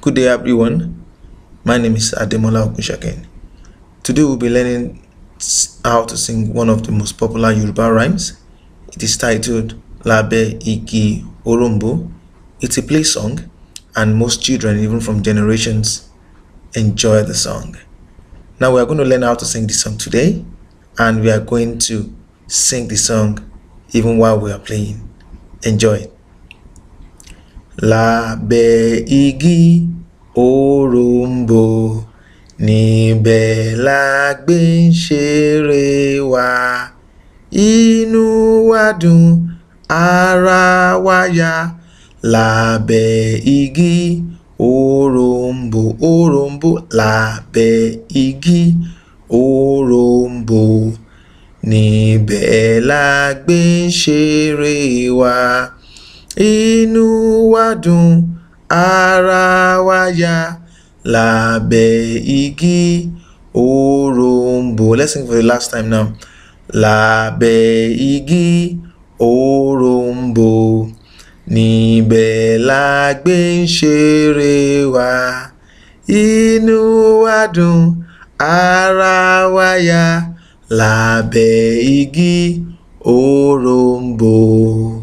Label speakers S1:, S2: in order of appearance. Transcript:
S1: Good day, everyone. My name is Ademola Ogunshaken. Today we'll be learning how to sing one of the most popular Yoruba rhymes. It is titled Labe Igi Orombo. It's a play song, and most children, even from generations, enjoy the song. Now we are going to learn how to sing the song today, and we are going to sing the song even while we are playing. Enjoy. Labe igi Orombo, níbẹ̀ la gbé ń ṣeré wa, inú wa dùn ara wa yá. Lábẹ́ igi Orombo, Orombo, lábẹ́ igi Orombo, níbẹ̀ la gbé ń ṣeré wa, inú wa dùn ara wa yá. Lábẹ́ igi Orombo. Let's sing for the last time now. Lábẹ́ igi Orombo, níbẹ̀ la gbé ń ṣeré wa, inú wa dùn ara wa yá. Lábẹ́ igi Orombo.